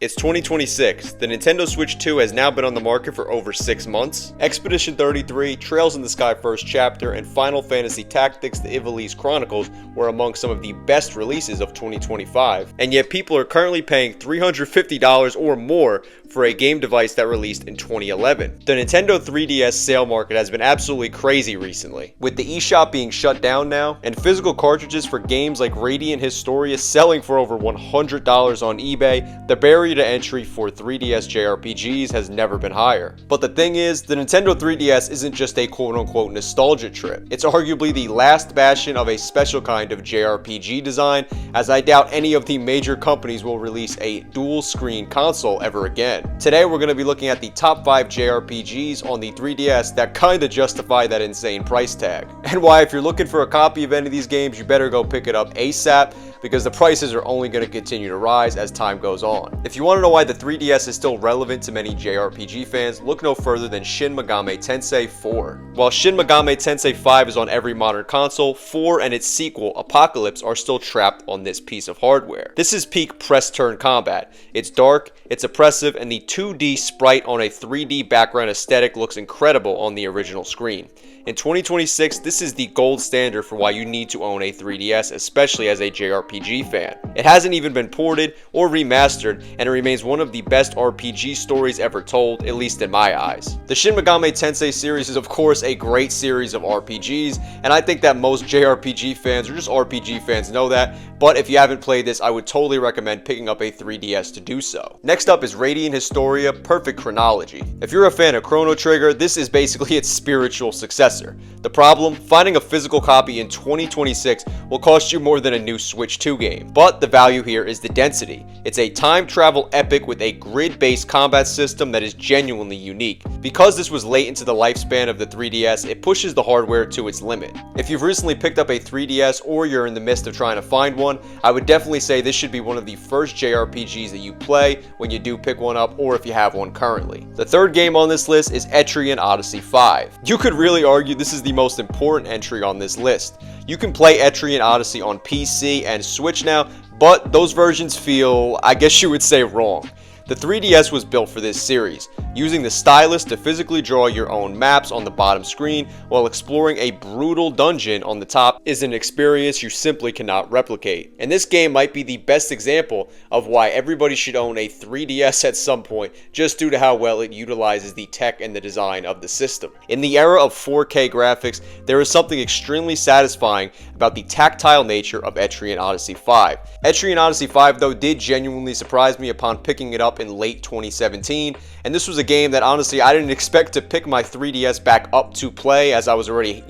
It's 2026. The Nintendo Switch 2 has now been on the market for over 6 months. Expedition 33, Trails in the Sky First Chapter, and Final Fantasy Tactics: The Ivalice Chronicles were among some of the best releases of 2025. And yet people are currently paying $350 or more for a game device that released in 2011. The Nintendo 3DS sale market has been absolutely crazy recently, with the eShop being shut down now, and physical cartridges for games like Radiant Historia selling for over $100 on eBay. The barrier to entry for 3DS JRPGs has never been higher. But the thing is, the Nintendo 3DS isn't just a quote-unquote nostalgia trip. It's arguably the last bastion of a special kind of JRPG design, as I doubt any of the major companies will release a dual-screen console ever again. Today we're going to be looking at the top 5 JRPGs on the 3DS that kinda justify that insane price tag, and why if you're looking for a copy of any of these games, you better go pick it up ASAP, because the prices are only going to continue to rise as time goes on. If you want to know why the 3DS is still relevant to many JRPG fans, look no further than Shin Megami Tensei 4. While Shin Megami Tensei 5 is on every modern console, 4 and its sequel, Apocalypse, are still trapped on this piece of hardware. This is peak press-turn combat. It's dark, it's oppressive, and the 2D sprite on a 3D background aesthetic looks incredible on the original screen. In 2026, this is the gold standard for why you need to own a 3DS, especially as a JRPG fan. It hasn't even been ported or remastered, and it remains one of the best RPG stories ever told, at least in my eyes. The Shin Megami Tensei series is of course a great series of RPGs, and I think that most JRPG fans or just RPG fans know that, but if you haven't played this, I would totally recommend picking up a 3DS to do so. Next up is Radiant Historia Perfect Chronology. If you're a fan of Chrono Trigger, this is basically its spiritual successor. The problem? Finding a physical copy in 2026 will cost you more than a new Switch 2 game. But the value here is the density. It's a time travel epic with a grid-based combat system that is genuinely unique. Because this was late into the lifespan of the 3DS, it pushes the hardware to its limit. If you've recently picked up a 3DS or you're in the midst of trying to find one, I would definitely say this should be one of the first JRPGs that you play when you do pick one up, or if you have one currently. The third game on this list is Etrian Odyssey V. You could really argue this is the most important entry on this list. You can play Etrian Odyssey on PC and Switch now, but those versions feel, I guess you would say, wrong. The 3DS was built for this series, using the stylus to physically draw your own maps on the bottom screen while exploring a brutal dungeon on the top is an experience you simply cannot replicate. And this game might be the best example of why everybody should own a 3DS at some point, just due to how well it utilizes the tech and the design of the system. In the era of 4K graphics, there is something extremely satisfying about the tactile nature of Etrian Odyssey V. Etrian Odyssey V, though, did genuinely surprise me upon picking it up in late 2017, and this was a game that honestly I didn't expect to pick my 3DS back up to play, as I was already,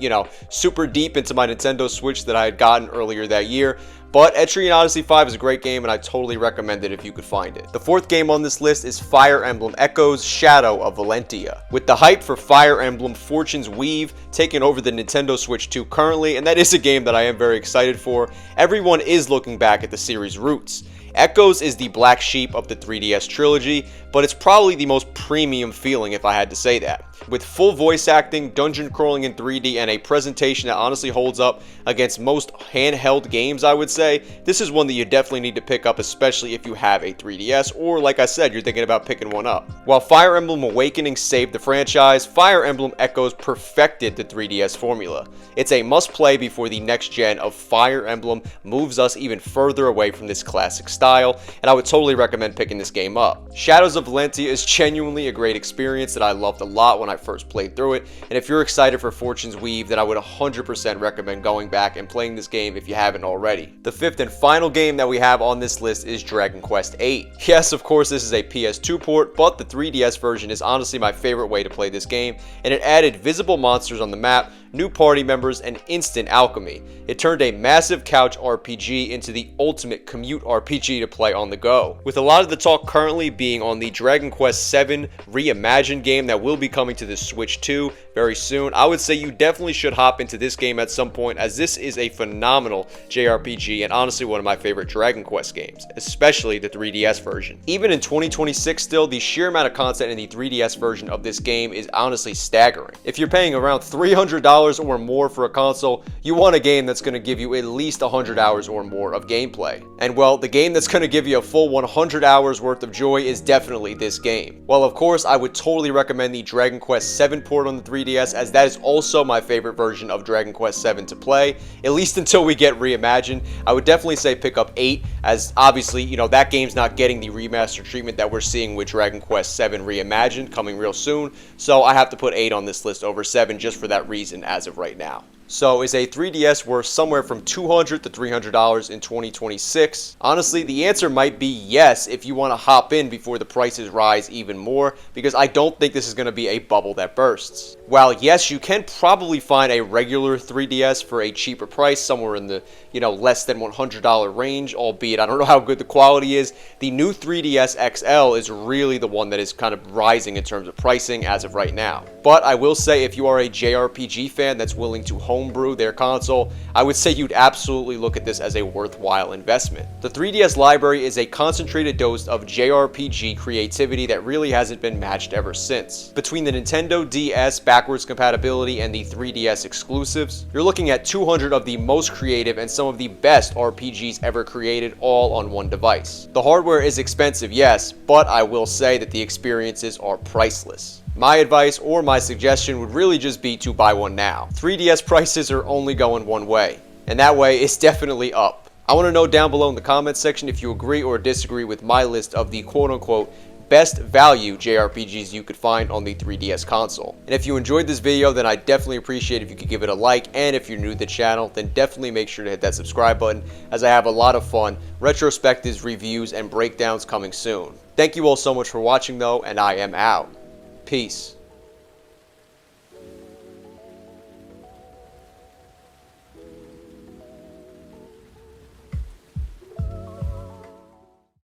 super deep into my Nintendo Switch that I had gotten earlier that year. But Etrian Odyssey V is a great game, and I totally recommend it if you could find it. The fourth game on this list is Fire Emblem Echoes: Shadow of Valentia. With the hype for Fire Emblem Fortune's Weave taking over the Nintendo Switch 2 currently, and that is a game that I am very excited for, everyone is looking back at the series' roots. Echoes is the black sheep of the 3DS trilogy, but it's probably the most premium feeling if I had to say that. With full voice acting, dungeon crawling in 3D, and a presentation that honestly holds up against most handheld games, I would say, this is one that you definitely need to pick up, especially if you have a 3DS, or like I said, you're thinking about picking one up. While Fire Emblem Awakening saved the franchise, Fire Emblem Echoes perfected the 3DS formula. It's a must-play before the next gen of Fire Emblem moves us even further away from this classic style, and I would totally recommend picking this game up. Shadows of Valentia is genuinely a great experience that I loved a lot when I first played through it, and if you're excited for Fortune's Weave, then I would 100% recommend going back and playing this game if you haven't already. The fifth and final game that we have on this list is Dragon Quest VIII. Yes, of course this is a PS2 port, but the 3DS version is honestly my favorite way to play this game, and it added visible monsters on the map, new party members, and instant alchemy. It turned a massive couch RPG into the ultimate commute RPG to play on the go. With a lot of the talk currently being on the Dragon Quest VII reimagined game that will be coming to the Switch 2 very soon, I would say you definitely should hop into this game at some point, as this is a phenomenal JRPG and honestly one of my favorite Dragon Quest games, especially the 3DS version. Even in 2026 still, the sheer amount of content in the 3DS version of this game is honestly staggering. If you're paying around $300 $200 or more for a console, you want a game that's going to give you at least 100 hours or more of gameplay. And well, the game that's going to give you a full 100 hours worth of joy is definitely this game. Well, of course, I would totally recommend the Dragon Quest VII port on the 3DS, as that is also my favorite version of Dragon Quest VII to play, at least until we get reimagined. I would definitely say pick up 8, as obviously, you know, that game's not getting the remaster treatment that we're seeing with Dragon Quest VII Reimagined coming real soon, so I have to put 8 on this list over 7 just for that reason as of right now. So is a 3DS worth somewhere from $200 to $300 in 2026? Honestly, the answer might be yes if you want to hop in before the prices rise even more, because I don't think this is going to be a bubble that bursts. While yes, you can probably find a regular 3DS for a cheaper price, somewhere in the, you know, less than $100 range, albeit I don't know how good the quality is. The new 3DS XL is really the one that is kind of rising in terms of pricing as of right now. But I will say, if you are a JRPG fan that's willing to homebrew their console, I would say you'd absolutely look at this as a worthwhile investment. The 3DS library is a concentrated dose of JRPG creativity that really hasn't been matched ever since. Between the Nintendo DS backwards compatibility and the 3DS exclusives, you're looking at 200 of the most creative and some of the best RPGs ever created all on one device. The hardware is expensive, yes, but I will say that the experiences are priceless. My advice or my suggestion would really just be to buy one now. 3DS prices are only going one way, and that way it's definitely up. I want to know down below in the comments section if you agree or disagree with my list of the quote-unquote best value JRPGs you could find on the 3DS console. And if you enjoyed this video, then I'd definitely appreciate if you could give it a like, and if you're new to the channel, then definitely make sure to hit that subscribe button, as I have a lot of fun retrospectives, reviews, and breakdowns coming soon. Thank you all so much for watching though, and I am out. Peace.